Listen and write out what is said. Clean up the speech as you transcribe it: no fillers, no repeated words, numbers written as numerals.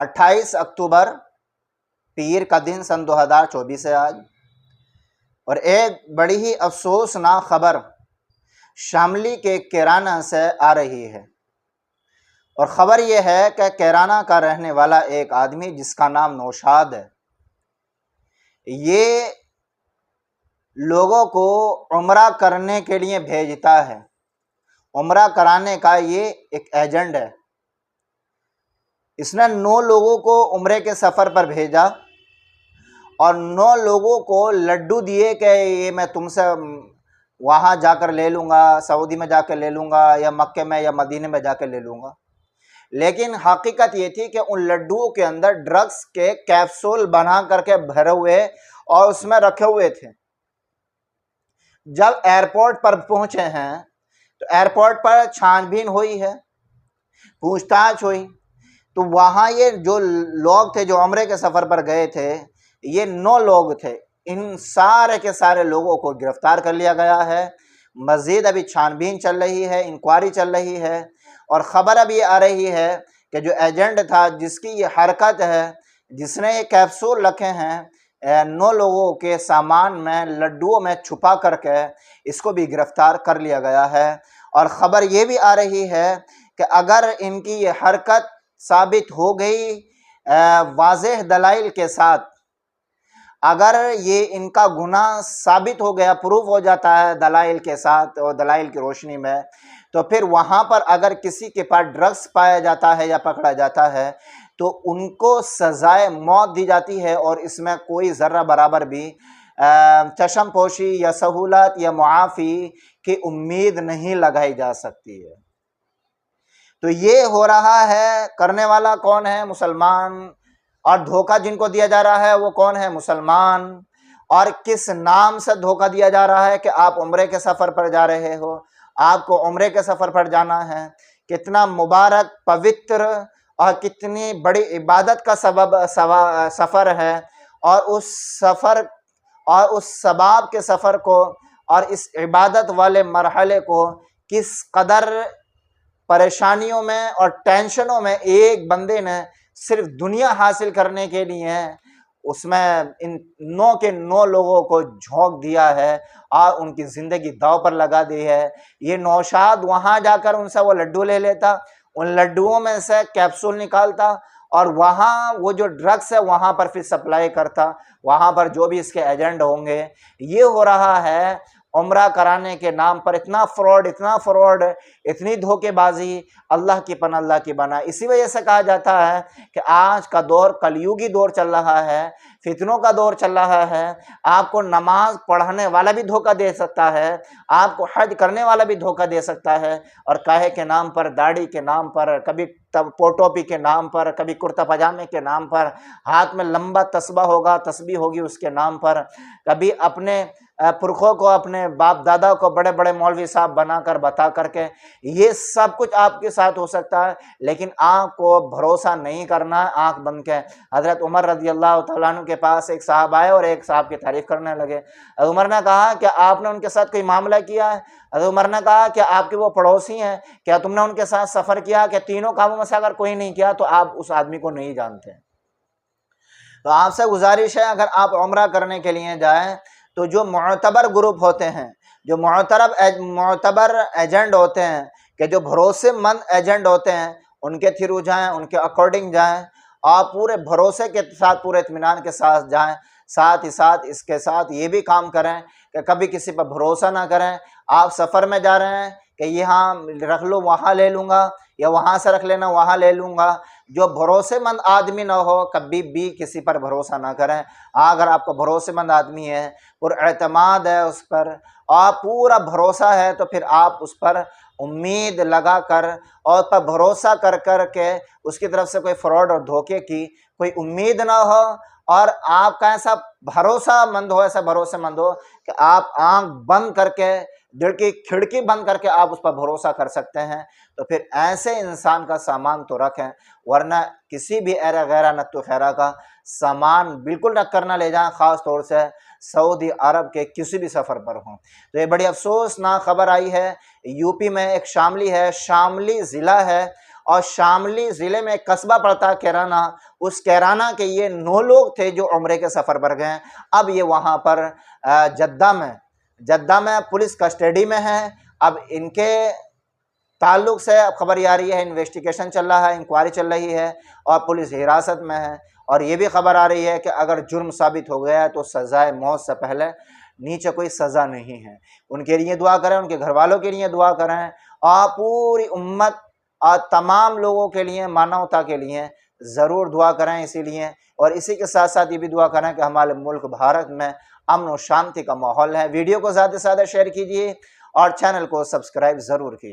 28 अक्टूबर पीर का दिन सन 2024 है आज। और एक बड़ी ही अफसोसनाक खबर शामली के कैराना से आ रही है। और ख़बर यह है कि कैराना का रहने वाला एक आदमी जिसका नाम नौशाद है, ये लोगों को उम्रा करने के लिए भेजता है। उम्रा कराने का ये एक एजेंट है। इसने 9 लोगों को उम्रे के सफ़र पर भेजा और 9 लोगों को लड्डू दिए कि ये मैं तुमसे वहाँ जाकर ले लूँगा, सऊदी में जाकर ले लूँगा या मक्के में या मदीने में जाकर ले लूँगा। लेकिन हकीकत ये थी कि उन लड्डुओं के अंदर ड्रग्स के कैप्सूल बना करके भरे हुए और उसमें रखे हुए थे। जब एयरपोर्ट पर पहुँचे हैं तो एयरपोर्ट पर छानबीन हुई है, पूछताछ हुई, तो वहाँ ये जो लोग थे जो उम्रे के सफ़र पर गए थे, ये 9 लोग थे। इन सारे के सारे लोगों को गिरफ्तार कर लिया गया है। मज़ीद अभी छानबीन चल रही है, इंक्वायरी चल रही है। और ख़बर अब ये आ रही है कि जो एजेंट था, जिसकी ये हरकत है, जिसने ये कैप्सूल रखे हैं 9 लोगों के सामान में, लड्डुओं में छुपा करके, इसको भी गिरफ्तार कर लिया गया है। और ख़बर ये भी आ रही है कि अगर इनकी ये हरकत साबित हो गई वाज़ेह दलाइल के साथ, अगर ये इनका गुनाह साबित हो गया, प्रूफ हो जाता है दलाइल के साथ और दलाइल की रोशनी में, तो फिर वहाँ पर अगर किसी के पास ड्रग्स पाया जाता है या पकड़ा जाता है तो उनको सज़ाए मौत दी जाती है और इसमें कोई ज़र्रा बराबर भी चशमपोशी या सहूलत या मुआफ़ी की उम्मीद नहीं लगाई जा सकती है। तो ये हो रहा है, करने वाला कौन है? मुसलमान। और धोखा जिनको दिया जा रहा है वो कौन है? मुसलमान। और किस नाम से धोखा दिया जा रहा है कि आप उम्रे के सफ़र पर जा रहे हो, आपको उम्रे के सफ़र पर जाना है। कितना मुबारक, पवित्र और कितनी बड़ी इबादत का सफ़र है। और उस सफ़र और उस सबाब के सफ़र को और इस इबादत वाले मरहले को किस कदर परेशानियों में और टेंशनों में एक बंदे ने सिर्फ दुनिया हासिल करने के लिए उसमें इन 9 के 9 लोगों को झोंक दिया है और उनकी ज़िंदगी दांव पर लगा दी है। ये नौशाद वहाँ जाकर उनसे वो लड्डू ले लेता, उन लड्डुओं में से कैप्सूल निकालता और वहाँ वो जो ड्रग्स है वहाँ पर फिर सप्लाई करता, वहाँ पर जो भी इसके एजेंट होंगे। ये हो रहा है उम्रा कराने के नाम पर इतना फ्रॉड, इतनी धोखेबाजी। अल्लाह की पनाह, अल्लाह की बना। इसी वजह से कहा जाता है कि आज का दौर कलयुगी दौर चल रहा है, फितनों का दौर चल रहा है। आपको नमाज पढ़ने वाला भी धोखा दे सकता है, आपको हज करने वाला भी धोखा दे सकता है। और काहे के नाम पर, दाढ़ी के नाम पर, कभी टोपी के नाम पर, कभी कुर्ता पजामे के नाम पर, हाथ में लंबा तस्बा होगा, तस्बीह होगी उसके नाम पर, कभी अपने पुरखों को, अपने बाप दादा को बड़े बड़े मौलवी साहब बनाकर बता करके, ये सब कुछ आपके साथ हो सकता है। लेकिन आँख को भरोसा नहीं करना, आँख बंद के। हज़रत उमर रज़ी अल्लाह तआला अन्हु के पास एक साहब आए और एक साहब की तारीफ़ करने लगे। उमर ने कहा कि आपने उनके साथ कोई मामला किया है? उमर ने कहा कि आपके वो पड़ोसी हैं, क्या तुमने उनके साथ सफ़र किया? कि तीनों कामों में से अगर कोई नहीं किया तो आप उस आदमी को नहीं जानते। तो आपसे गुजारिश है, अगर आप उम्रा करने के लिए जाएं तो जो मुअतबर ग्रुप होते हैं, जो मुअतबर एजेंट होते हैं, कि जो भरोसेमंद एजेंट होते हैं, उनके थ्रू जाएं, उनके अकॉर्डिंग जाएं। आप पूरे भरोसे के साथ, पूरे इत्मीनान के साथ जाएं। साथ ही साथ इसके साथ ये भी काम करें कि कभी किसी पर भरोसा ना करें। आप सफ़र में जा रहे हैं कि यहाँ रख लो, वहाँ ले लूँगा, या वहाँ से रख लेना, वहाँ ले लूँगा। जो भरोसेमंद आदमी ना हो, कभी भी किसी पर भरोसा ना करें। अगर आपका भरोसेमंद आदमी है, पुरएतमाद है उस पर और पूरा भरोसा है, तो फिर आप उस पर उम्मीद लगा कर और पर भरोसा कर कर के उसकी तरफ से कोई फ्रॉड और धोखे की कोई उम्मीद ना हो। और आपका ऐसा भरोसामंद हो, ऐसा भरोसेमंद हो कि आप आँख बंद करके, दिल की खिड़की बंद करके आप उस पर भरोसा कर सकते हैं। तो फिर ऐसे इंसान का सामान तो रखें, वरना किसी भी एरा गैरा नत्तो खैरा का सामान बिल्कुल रख कर ना ले जाएं, ख़ास तौर से सऊदी अरब के किसी भी सफ़र पर हों। तो ये बड़ी अफसोसनाक खबर आई है। यूपी में एक शामली है, शामली ज़िला है, और शामली ज़िले में एक कस्बा पड़ता है कैराना, उस कैराना के ये 9 लोग थे जो उम्रे के सफ़र पर गए। अब ये वहाँ पर जद्दा में पुलिस कस्टडी में है। अब इनके ताल्लुक से अब खबर आ रही है, इन्वेस्टिगेशन चल रहा है, इंक्वायरी चल रही है और पुलिस हिरासत में है। और ये भी खबर आ रही है कि अगर जुर्म साबित हो गया तो सज़ाए मौत से पहले नीचे कोई सज़ा नहीं है। उनके लिए दुआ करें, उनके घर वालों के लिए दुआ करें और पूरी उम्मत और तमाम लोगों के लिए, मानवता के लिए ज़रूर दुआ करें इसीलिए। और इसी के साथ साथ ये भी दुआ करें कि हमारे मुल्क भारत में अमन और शांति का माहौल है। वीडियो को ज़्यादा से ज़्यादा शेयर कीजिए और चैनल को सब्सक्राइब ज़रूर कीजिए।